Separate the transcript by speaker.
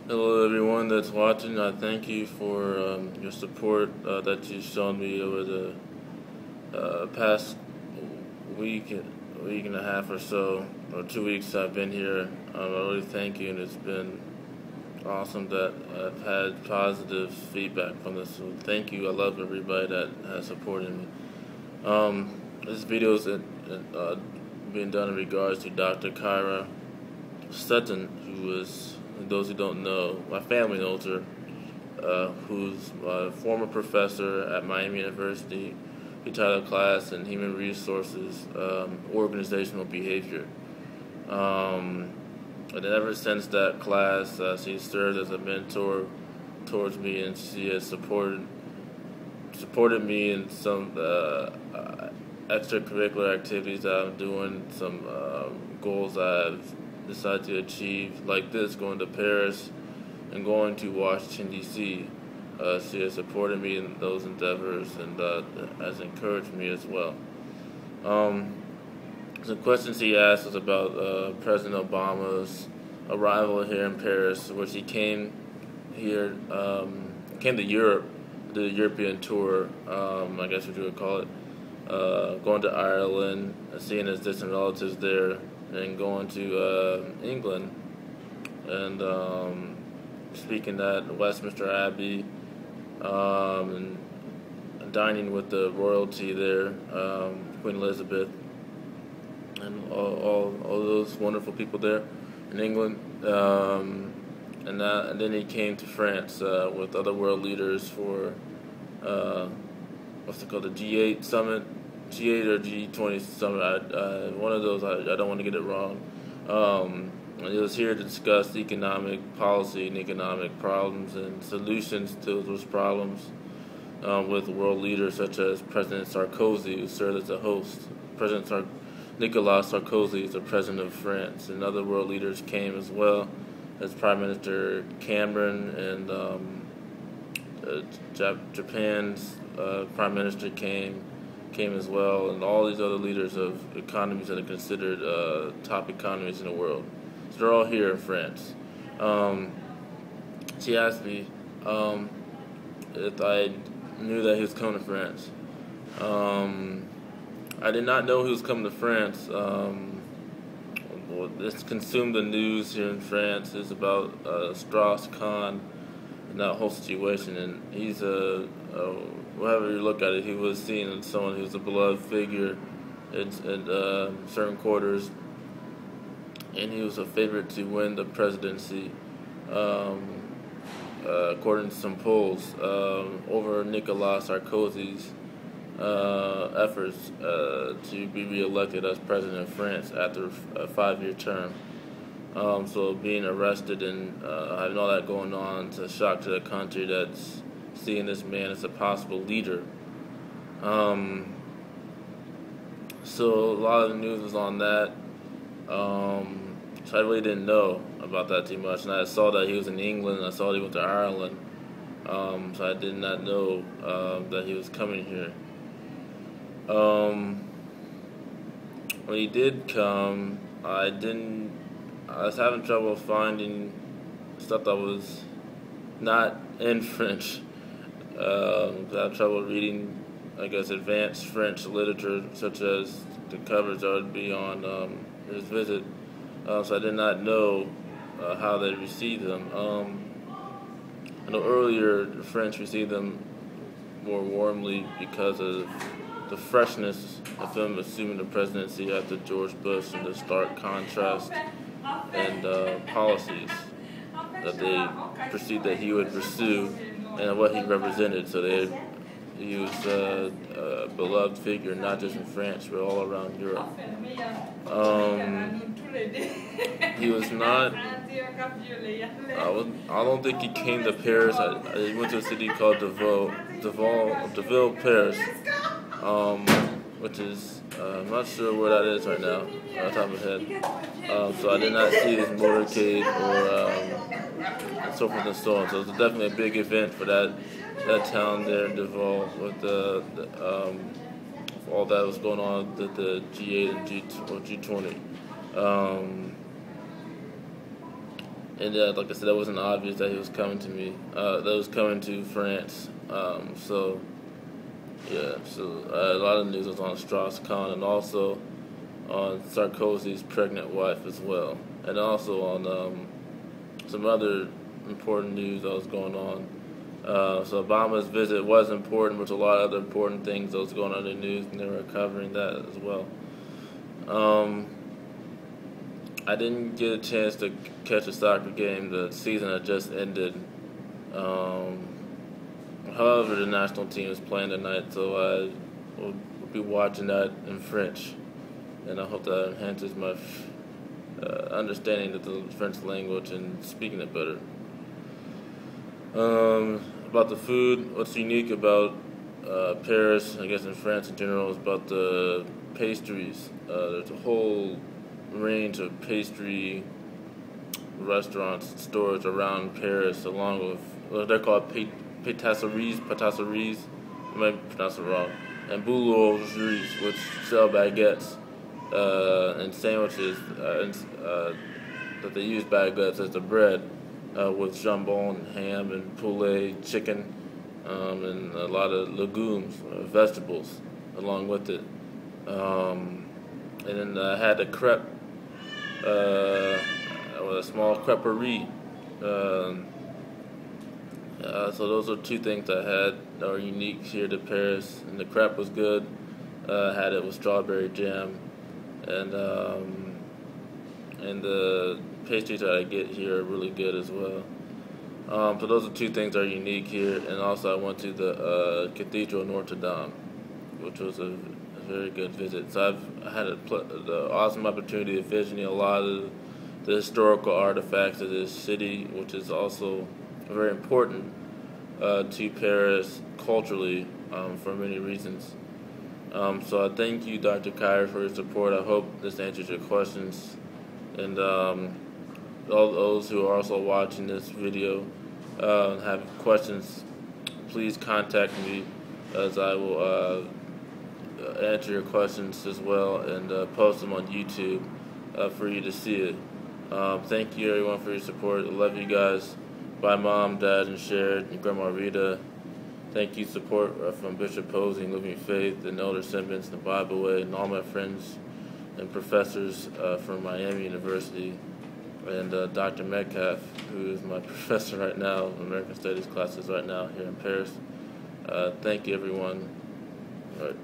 Speaker 1: Hello, everyone that's watching. I thank you for your support that you've shown me over the past week, week and a half or so, or 2 weeks I've been here. I really thank you, and it's been awesome that I've had positive feedback from this. So thank you. I love everybody that has supported me. This video is being done in regards to Dr. Kyra Sutton, who is, those who don't know, my family knows her, who's a former professor at Miami University. He taught a class in human resources, organizational behavior. And ever since that class, she served as a mentor towards me, and she has supported me in some extracurricular activities that I'm doing, some goals I've decided to achieve, like this, going to Paris and going to Washington, D.C. She has supported me in those endeavors and has encouraged me as well. The questions he asked was about President Obama's arrival here in Paris, which he came here, came to Europe, the European tour, I guess what you would call it, going to Ireland, seeing his distant relatives there, and going to England, and speaking at Westminster Abbey, and dining with the royalty there, Queen Elizabeth, and all those wonderful people there in England. And then he came to France with other world leaders for what's it called, the G8 summit, G8 or G20 summit. One of those. I don't want to get it wrong. And he was here to discuss economic policy and economic problems and solutions to those problems with world leaders such as President Sarkozy, who served as a host. Nicolas Sarkozy is the president of France, and other world leaders came as well, as Prime Minister Cameron, and Japan's Prime Minister came as well, and all these other leaders of economies that are considered top economies in the world. So they're all here in France. She asked me if I knew that he was coming to France. I did not know he was coming to France. It's consumed the news here in France is about Strauss-Kahn and that whole situation, and he's however you look at it, he was seen as someone who's a beloved figure in certain quarters, and he was a favorite to win the presidency, according to some polls, over Nicolas Sarkozy's efforts to be reelected as president of France after a 5-year term. So being arrested and having all that going on, it's a shock to the country that's seeing this man as a possible leader. So a lot of the news was on that. So I really didn't know about that too much. And I saw that he was in England, and I saw that he went to Ireland. So I did not know that he was coming here. When he did come, I was having trouble finding stuff that was not in French. I had trouble reading, I guess, advanced French literature, such as the covers that would be on his visit. So I did not know how they received him. I know earlier the French received him more warmly because of the freshness of him assuming the presidency after George Bush, and the stark contrast and policies that they perceived that he would pursue and what he represented. So he was a beloved figure, not just in France, but all around Europe. He was not. I don't think he came to Paris. He went to a city called Deauville, Paris, which is I'm not sure where that is right now, off the top of my head. So I did not see his motorcade or so forth and so on. So it was definitely a big event for that town there in Deauville with all that was going on with the G8 and G20. And like I said, it wasn't obvious that he was coming to me. That was coming to France. So a lot of news was on Strauss-Kahn and also on Sarkozy's pregnant wife as well, and also on some other important news that was going on. So Obama's visit was important, but a lot of other important things that was going on in the news, and they were covering that as well. I didn't get a chance to catch a soccer game. The season had just ended. However, the national team is playing tonight, so I will be watching that in French, and I hope that enhances my understanding of the French language and speaking it better. About the food, what's unique about Paris, I guess in France in general, is about the pastries. There's a whole range of pastry restaurants and stores around Paris, along with they're called patisseries, I might pronounce it wrong, and boulangeries, which sell baguettes and sandwiches, that they use baguettes as the bread, with jambon, ham, and poulet chicken, and a lot of legumes, vegetables, along with it. And then I had a crepe, a small creperie. So those are two things I had that are unique here to Paris. And the crepe was good. I had it with strawberry jam, and the pastries that I get here are really good as well. So those are two things that are unique here. And also I went to the Cathedral Notre Dame, which was a very good visit. So I had the awesome opportunity of visiting a lot of the historical artifacts of this city, which is also very important to Paris culturally, for many reasons. So I thank you, Dr. Kyra, for your support. I hope this answers your questions. And all those who are also watching this video have questions, please contact me, as I will answer your questions as well and post them on YouTube for you to see it. Thank you, everyone, for your support. I love you guys. Bye, Mom, Dad, and Sharon, and Grandma Rita. Thank you, support from Bishop Posey and Living Faith, and Elder Simmons, and the Bible Way, and all my friends and professors from Miami University, and Dr. Metcalf, who is my professor right now in American Studies classes right now here in Paris. Thank you, everyone. All right.